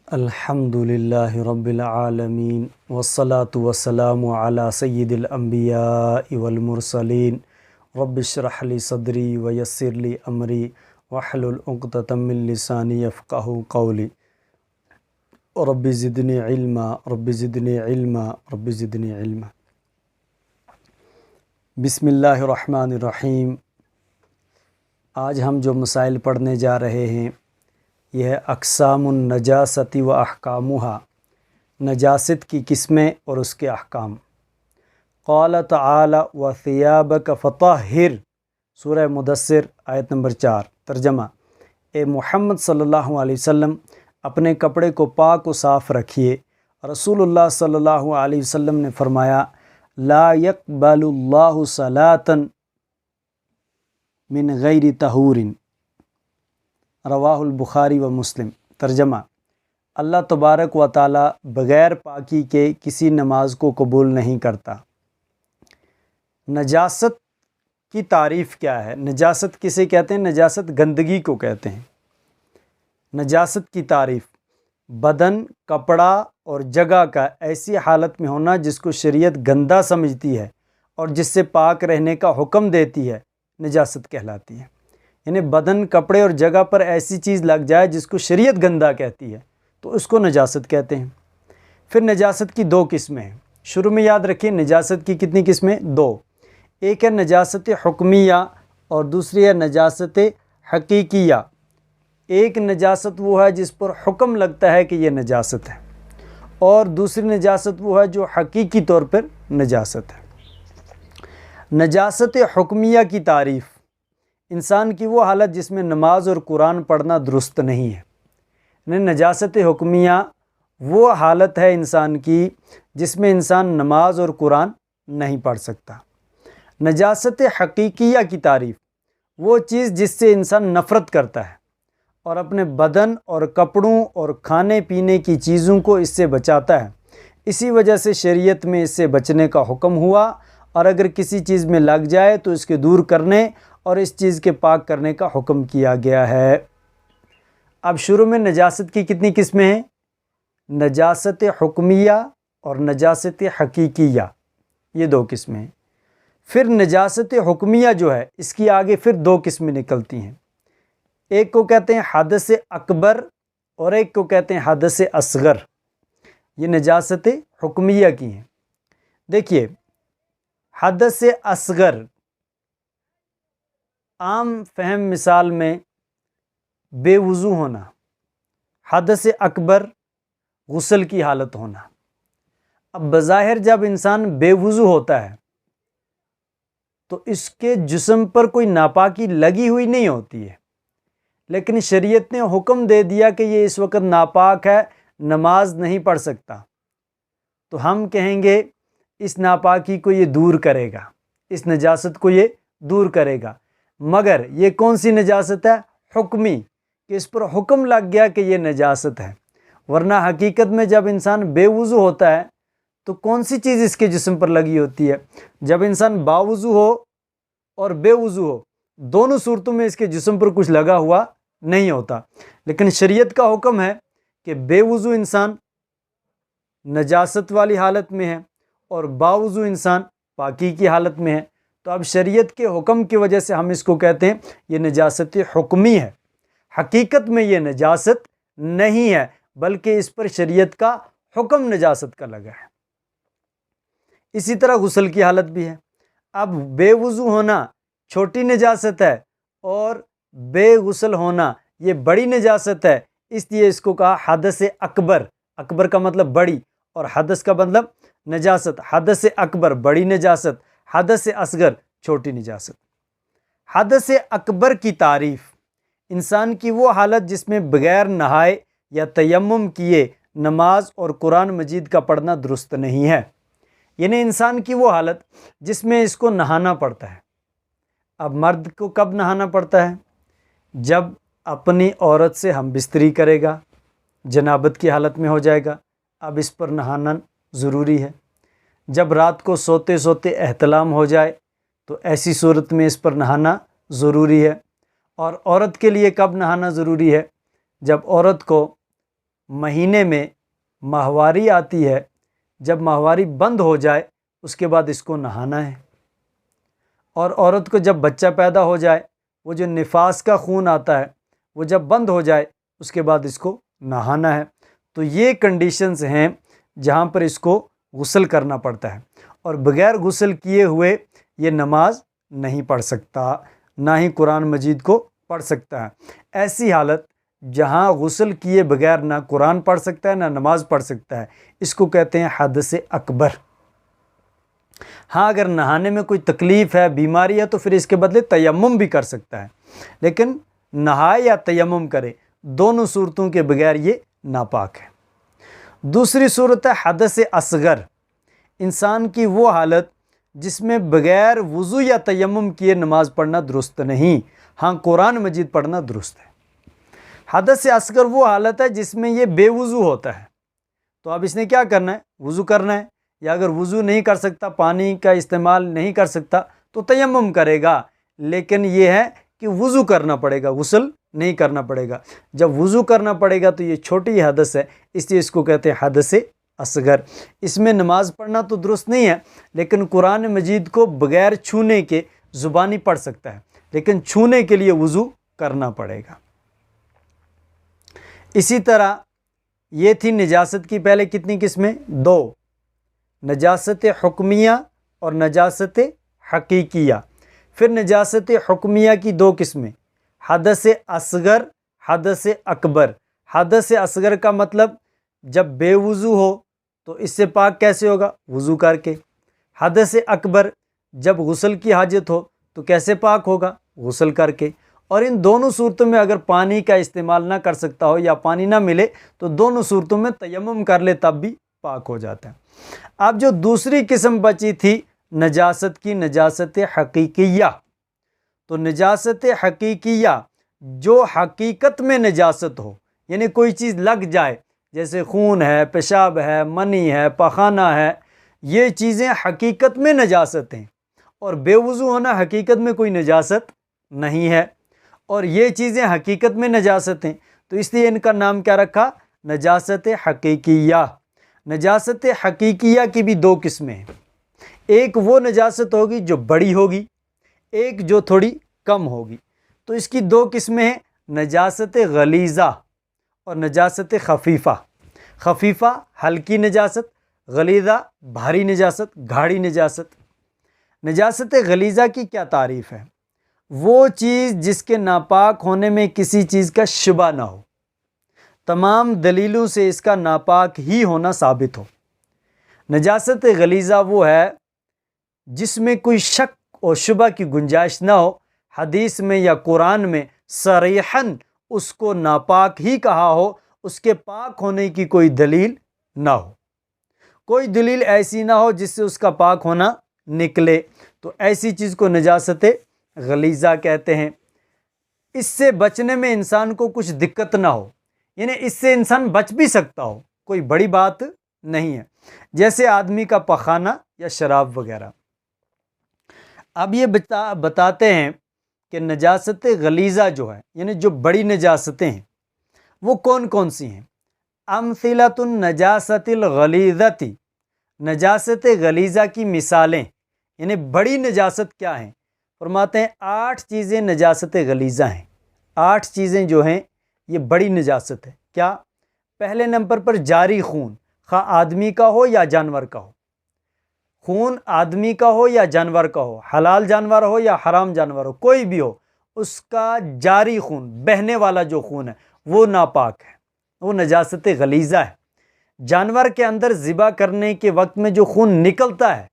الحمد للہ رب العالمین والصلاة والسلام علی سید الانبیاء والمرسلین رب اشرح لی صدری ویسر لی امری واحلل عقدۃ من لسانی یفقہوا قولی رب زدنی علما رب زدنی علما رب زدنی علما۔ بسم اللہ الرحمن الرحیم۔ آج ہم جو مسائل پڑھنے جا رہے ہیں یہ ہے اقسام النجاست و احکامها، نجاست کی قسمیں اور اس کے احکام۔ قال تعالی وثیابک فطہر، سورہ مدثر آیت نمبر 4۔ ترجمہ: اے محمد صلی اللہ علیہ وسلم اپنے کپڑے کو پاک و صاف رکھیے۔ رسول اللہ صلی اللہ علیہ وسلم نے فرمایا لا يقبل اللہ صلاۃ من غیر طہور، رواہ البخاری و مسلم۔ ترجمہ: اللہ تبارک و تعالی بغیر پاکی کے کسی نماز کو قبول نہیں کرتا۔ نجاست کی تعریف کیا ہے؟ نجاست کسے کہتے ہیں؟ نجاست گندگی کو کہتے ہیں۔ نجاست کی تعریف: بدن، کپڑا اور جگہ کا ایسی حالت میں ہونا جس کو شریعت گندا سمجھتی ہے اور جس سے پاک رہنے کا حکم دیتی ہے، نجاست کہلاتی ہے۔ یعنی بدن، کپڑے اور جگہ پر ایسی چیز لگ جائے جس کو شریعت گندا کہتی ہے تو اس کو نجاست کہتے ہیں۔ پھر نجاست کی دو قسمیں ہیں۔ شروع میں یاد رکھیں نجاست کی کتنی قسمیں؟ دو۔ ایک ہے نجاست حکمیہ اور دوسری ہے نجاست حقیقیہ۔ ایک نجاست وہ ہے جس پر حکم لگتا ہے کہ یہ نجاست ہے، اور دوسری نجاست وہ ہے جو حقیقی طور پر نجاست ہے۔ نجاست حکمیہ کی تعریف: انسان کی وہ حالت جس میں نماز اور قرآن پڑھنا درست نہیں ہے۔ یعنی نجاست حکمیہ وہ حالت ہے انسان کی جس میں انسان نماز اور قرآن نہیں پڑھ سکتا۔ نجاست حقیقیہ کی تعریف: وہ چیز جس سے انسان نفرت کرتا ہے اور اپنے بدن اور کپڑوں اور کھانے پینے کی چیزوں کو اس سے بچاتا ہے، اسی وجہ سے شریعت میں اس سے بچنے کا حکم ہوا، اور اگر کسی چیز میں لگ جائے تو اس کے دور کرنے اور اس چیز کے پاک کرنے کا حکم کیا گیا ہے۔ اب شروع میں نجاست کی کتنی قسمیں ہیں؟ نجاست حکمیہ اور نجاست حقیقیہ، یہ دو قسمیں ہیں۔ پھر نجاست حکمیہ جو ہے اس کی آگے پھر دو قسمیں نکلتی ہیں۔ ایک کو کہتے ہیں حدث اکبر اور ایک کو کہتے ہیں حدث اصغر۔ یہ نجاست حکمیہ کی ہیں۔ دیکھیے، حدث اصغر عام فہم مثال میں بے وضو ہونا، حدث اکبر غسل کی حالت ہونا۔ اب بظاہر جب انسان بے وضو ہوتا ہے تو اس کے جسم پر کوئی ناپاکی لگی ہوئی نہیں ہوتی ہے، لیکن شریعت نے حکم دے دیا کہ یہ اس وقت ناپاک ہے، نماز نہیں پڑھ سکتا، تو ہم کہیں گے اس ناپاکی کو یہ دور کرے گا، اس نجاست کو یہ دور کرے گا۔ مگر یہ کون سی نجاست ہے؟ حکمی، کہ اس پر حکم لگ گیا کہ یہ نجاست ہے۔ ورنہ حقیقت میں جب انسان بے وضو ہوتا ہے تو کون سی چیز اس کے جسم پر لگی ہوتی ہے؟ جب انسان باوضو ہو اور بے وضو ہو، دونوں صورتوں میں اس کے جسم پر کچھ لگا ہوا نہیں ہوتا، لیکن شریعت کا حکم ہے کہ بے وضو انسان نجاست والی حالت میں ہے اور باوضو انسان پاکی کی حالت میں ہے، تو اب شریعت کے حکم کی وجہ سے ہم اس کو کہتے ہیں یہ نجاست حکمی ہے۔ حقیقت میں یہ نجاست نہیں ہے، بلکہ اس پر شریعت کا حکم نجاست کا لگا ہے۔ اسی طرح غسل کی حالت بھی ہے۔ اب بے وضو ہونا چھوٹی نجاست ہے اور بے غسل ہونا یہ بڑی نجاست ہے، اس لیے اس کو کہا حدث اکبر۔ اکبر کا مطلب بڑی اور حدث کا مطلب نجاست۔ حدث اکبر بڑی نجاست، حدث اصغر چھوٹی نجاست۔ حدث اکبر کی تعریف: انسان کی وہ حالت جس میں بغیر نہائے یا تیمم کیے نماز اور قرآن مجید کا پڑھنا درست نہیں ہے۔ یعنی انسان کی وہ حالت جس میں اس کو نہانا پڑتا ہے۔ اب مرد کو کب نہانا پڑتا ہے؟ جب اپنی عورت سے ہم بستری کرے گا، جنابت کی حالت میں ہو جائے گا، اب اس پر نہانا ضروری ہے۔ جب رات کو سوتے سوتے احتلام ہو جائے تو ایسی صورت میں اس پر نہانا ضروری ہے۔ اور عورت کے لیے کب نہانا ضروری ہے؟ جب عورت کو مہینے میں ماہواری آتی ہے، جب ماہواری بند ہو جائے اس کے بعد اس کو نہانا ہے۔ اور عورت کو جب بچہ پیدا ہو جائے، وہ جو نفاس کا خون آتا ہے وہ جب بند ہو جائے اس کے بعد اس کو نہانا ہے۔ تو یہ کنڈیشنز ہیں جہاں پر اس کو غسل کرنا پڑتا ہے، اور بغیر غسل کیے ہوئے یہ نماز نہیں پڑھ سکتا، نہ ہی قرآن مجید کو پڑھ سکتا ہے۔ ایسی حالت جہاں غسل کیے بغیر نہ قرآن پڑھ سکتا ہے نہ نماز پڑھ سکتا ہے، اس کو کہتے ہیں حدث اکبر۔ ہاں اگر نہانے میں کوئی تکلیف ہے، بیماری ہے، تو پھر اس کے بدلے تیمم بھی کر سکتا ہے، لیکن نہائے یا تیمم کرے، دونوں صورتوں کے بغیر یہ ناپاک ہے۔ دوسری صورت ہے حدث اصغر، انسان کی وہ حالت جس میں بغیر وضو یا تیمم کیے نماز پڑھنا درست نہیں، ہاں قرآن مجید پڑھنا درست ہے۔ حدث اصغر وہ حالت ہے جس میں یہ بے وضو ہوتا ہے، تو اب اس نے کیا کرنا ہے؟ وضو کرنا ہے، یا اگر وضو نہیں کر سکتا، پانی کا استعمال نہیں کر سکتا تو تیمم کرے گا، لیکن یہ ہے کہ وضو کرنا پڑے گا، غسل نہیں کرنا پڑے گا۔ جب وضو کرنا پڑے گا تو یہ چھوٹی حدث ہے، اس لیے اس کو کہتے ہیں حدث اصغر۔ اس میں نماز پڑھنا تو درست نہیں ہے، لیکن قرآن مجید کو بغیر چھونے کے زبانی پڑھ سکتا ہے، لیکن چھونے کے لیے وضو کرنا پڑے گا۔ اسی طرح یہ تھی نجاست کی پہلے کتنی قسمیں؟ دو، نجاست حکمیہ اور نجاست حقیقیہ۔ پھر نجاست حکمیہ کی دو قسمیں، حدث اصغر، حدث اکبر۔ حدث اصغر کا مطلب جب بے وضو ہو تو اس سے پاک کیسے ہوگا؟ وضو کر کے۔ حدث اکبر جب غسل کی حاجت ہو تو کیسے پاک ہوگا؟ غسل کر کے۔ اور ان دونوں صورتوں میں اگر پانی کا استعمال نہ کر سکتا ہو یا پانی نہ ملے تو دونوں صورتوں میں تیمم کر لے تب بھی پاک ہو جاتا ہے۔ اب جو دوسری قسم بچی تھی نجاست کی، نجاست حقیقیہ، تو نجاست حقیقیہ جو حقیقت میں نجاست ہو، یعنی کوئی چیز لگ جائے، جیسے خون ہے، پیشاب ہے، منی ہے، پخانہ ہے، یہ چیزیں حقیقت میں نجاست ہیں، اور بے وضو ہونا حقیقت میں کوئی نجاست نہیں ہے، اور یہ چیزیں حقیقت میں نجاست ہیں، تو اس لیے ان کا نام کیا رکھا؟ نجاست حقیقیہ۔ نجاست حقیقیہ کی بھی دو قسمیں ہیں، ایک وہ نجاست ہوگی جو بڑی ہوگی، ایک جو تھوڑی کم ہوگی۔ تو اس کی دو قسمیں ہیں، نجاست غلیظہ اور نجاست خفیفہ۔ خفیفہ ہلکی نجاست، غلیظہ بھاری نجاست، گاڑھی نجاست۔ نجاست غلیظہ کی کیا تعریف ہے؟ وہ چیز جس کے ناپاک ہونے میں کسی چیز کا شبہ نہ ہو، تمام دلیلوں سے اس کا ناپاک ہی ہونا ثابت ہو۔ نجاست غلیظہ وہ ہے جس میں کوئی شک اور شبہ کی گنجائش نہ ہو، حدیث میں یا قرآن میں صریحاً اس کو ناپاک ہی کہا ہو، اس کے پاک ہونے کی کوئی دلیل نہ ہو، کوئی دلیل ایسی نہ ہو جس سے اس کا پاک ہونا نکلے، تو ایسی چیز کو نجاست غلیظہ کہتے ہیں۔ اس سے بچنے میں انسان کو کچھ دقت نہ ہو، یعنی اس سے انسان بچ بھی سکتا ہو، کوئی بڑی بات نہیں ہے، جیسے آدمی کا پخانہ یا شراب وغیرہ۔ اب یہ بتاتے ہیں کہ نجاست غلیظہ جو ہے، یعنی جو بڑی نجاستیں ہیں، وہ کون کون سی ہیں؟ امثلۃ النجاست الغلیظۃ، نجاست غلیظہ کی مثالیں، یعنی بڑی نجاست کیا ہیں؟ فرماتے ہیں 8 چیزیں نجاست غلیظہ ہیں۔ 8 چیزیں جو ہیں یہ بڑی نجاست ہے۔ کیا؟ پہلے نمبر پر جاری خون، خواہ آدمی کا ہو یا جانور کا ہو، خون آدمی کا ہو یا جانور کا ہو، حلال جانور ہو یا حرام جانور ہو، کوئی بھی ہو، اس کا جاری خون، بہنے والا جو خون ہے وہ ناپاک ہے، وہ نجاست غلیظہ ہے۔ جانور کے اندر ذبح کرنے کے وقت میں جو خون نکلتا ہے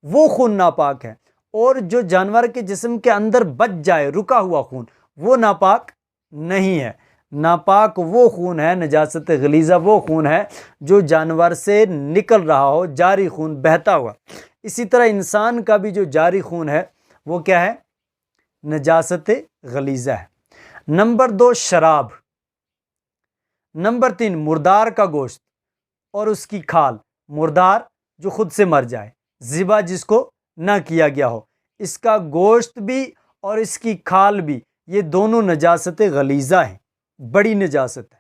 وہ خون ناپاک ہے، اور جو جانور کے جسم کے اندر بچ جائے رکا ہوا خون وہ ناپاک نہیں ہے۔ ناپاک وہ خون ہے، نجاست غلیظہ وہ خون ہے جو جانور سے نکل رہا ہو، جاری خون بہتا ہوا۔ اسی طرح انسان کا بھی جو جاری خون ہے وہ کیا ہے؟ نجاست غلیظہ ہے۔ نمبر 2 شراب۔ نمبر 3 مردار کا گوشت اور اس کی کھال، مردار جو خود سے مر جائے، ذبح جس کو نہ کیا گیا ہو، اس کا گوشت بھی اور اس کی کھال بھی، یہ دونوں نجاست غلیظہ ہیں، بڑی نجاست ہے۔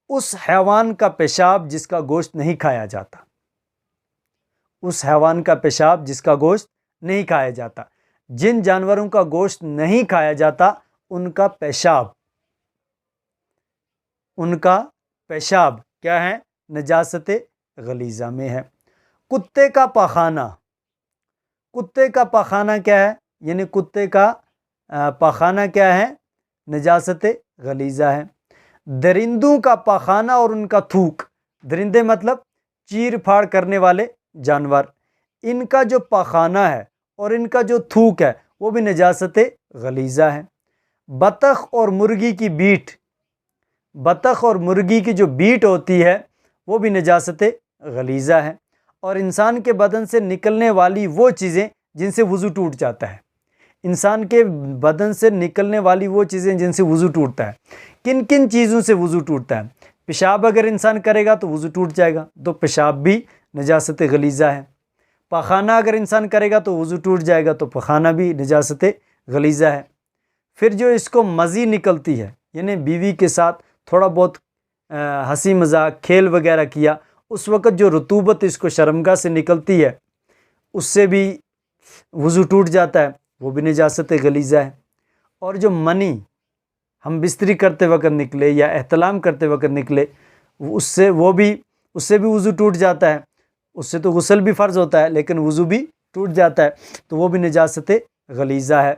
اس حیوان کا پیشاب جس کا گوشت نہیں کھایا جاتا، اس حیوان کا پیشاب جس کا گوشت نہیں کھایا جاتا، جن جانوروں کا گوشت نہیں کھایا جاتا ان کا پیشاب کیا ہے؟ نجاست غلیظہ میں ہے۔ کتے کا پاخانہ، کتے کا پاخانہ کیا ہے؟ یعنی کتے کا پاخانہ کیا ہے؟ نجاست غلیظہ ہے۔ درندوں کا پاخانہ اور ان کا تھوک، درندے مطلب چیر پھاڑ کرنے والے جانور، ان کا جو پاخانہ ہے اور ان کا جو تھوک ہے وہ بھی نجاست غلیظہ ہے۔ بطخ اور مرغی کی بیٹ، بطخ اور مرغی کی جو بیٹ ہوتی ہے وہ بھی نجاست غلیظہ ہے۔ اور انسان کے بدن سے نکلنے والی وہ چیزیں جن سے وضو ٹوٹ جاتا ہے، انسان کے بدن سے نکلنے والی وہ چیزیں جن سے وضو ٹوٹتا ہے، کن کن چیزوں سے وضو ٹوٹتا ہے؟ پیشاب اگر انسان کرے گا تو وضو ٹوٹ جائے گا، تو پیشاب بھی نجاست غلیظہ ہے۔ پاخانہ اگر انسان کرے گا تو وضو ٹوٹ جائے گا، تو پاخانہ بھی نجاست غلیظہ ہے۔ پھر جو اس کو مزی نکلتی ہے، یعنی بیوی کے ساتھ تھوڑا بہت ہنسی مذاق کھیل وغیرہ کیا، اس وقت جو رطوبت اس کو شرمگاہ سے نکلتی ہے اس سے بھی وضو ٹوٹ جاتا ہے، وہ بھی نجاست غلیظہ ہے۔ اور جو منی ہم بستری کرتے وقت نکلے یا احتلام کرتے وقت نکلے، اس سے بھی وضو ٹوٹ جاتا ہے، اس سے تو غسل بھی فرض ہوتا ہے لیکن وضو بھی ٹوٹ جاتا ہے، تو وہ بھی نجاست غلیظہ ہے۔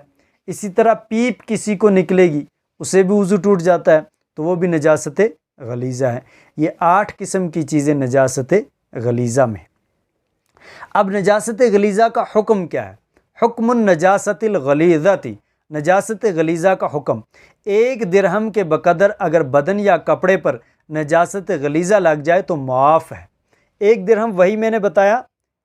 اسی طرح پیپ کسی کو نکلے گی، اسے بھی وضو ٹوٹ جاتا ہے، تو وہ بھی نجاست غلیظہ ہے۔ یہ 8 قسم کی چیزیں نجاست غلیظہ میں۔ اب نجاست غلیظہ کا حکم کیا ہے؟ حکم النجاست الغلیظۃ، نجاست غلیظہ کا حکم، 1 درہم کے بقدر اگر بدن یا کپڑے پر نجاست غلیظہ لگ جائے تو معاف ہے۔ 1 درہم وہی میں نے بتایا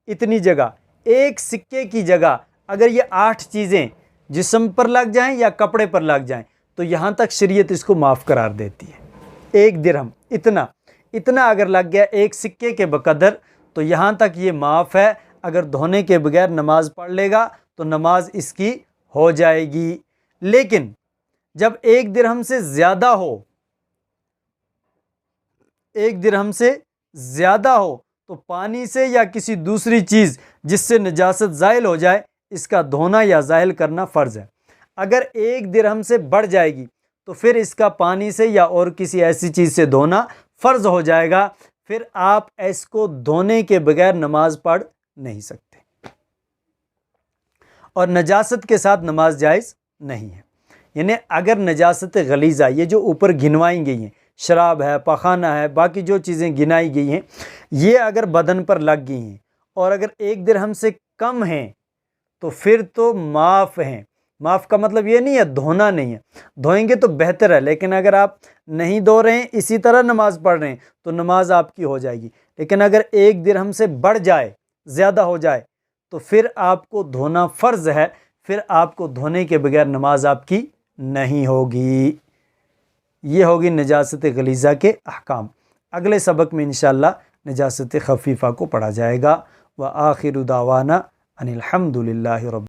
اتنی جگہ، 1 سکے کی جگہ اگر یہ 8 چیزیں جسم پر لگ جائیں یا کپڑے پر لگ جائیں تو یہاں تک شریعت اس کو معاف قرار دیتی ہے۔ 1 درہم اتنا اگر لگ گیا 1 سکے کے بقدر تو یہاں تک یہ معاف ہے، اگر دھونے کے بغیر نماز پڑھ لے گا تو نماز اس کی ہو جائے گی۔ لیکن جب 1 درہم سے زیادہ ہو، 1 درہم سے زیادہ ہو تو پانی سے یا کسی دوسری چیز جس سے نجاست زائل ہو جائے اس کا دھونا یا زائل کرنا فرض ہے۔ اگر 1 درہم سے بڑھ جائے گی تو پھر اس کا پانی سے یا اور کسی ایسی چیز سے دھونا فرض ہو جائے گا، پھر آپ اس کو دھونے کے بغیر نماز پڑھ نہیں سکتے، اور نجاست کے ساتھ نماز جائز نہیں ہے۔ یعنی اگر نجاست غلیظہ یہ جو اوپر گنوائی گئی ہیں، شراب ہے، پاخانہ ہے، باقی جو چیزیں گنائی گئی ہیں، یہ اگر بدن پر لگ گئی ہیں اور اگر 1 درہم سے کم ہیں تو پھر تو معاف ہیں۔ معاف کا مطلب یہ نہیں ہے دھونا نہیں ہے، دھوئیں گے تو بہتر ہے، لیکن اگر آپ نہیں دھو رہے ہیں اسی طرح نماز پڑھ رہے ہیں تو نماز آپ کی ہو جائے گی۔ لیکن اگر 1 درہم سے بڑھ جائے، زیادہ ہو جائے تو پھر آپ کو دھونا فرض ہے، پھر آپ کو دھونے کے بغیر نماز آپ کی نہیں ہوگی۔ یہ ہوگی نجاست غلیظہ کے احکام۔ اگلے سبق میں انشاءاللہ نجاست خفیفہ کو پڑھا جائے گا۔ وآخر دعوانا ان الحمد للہ رب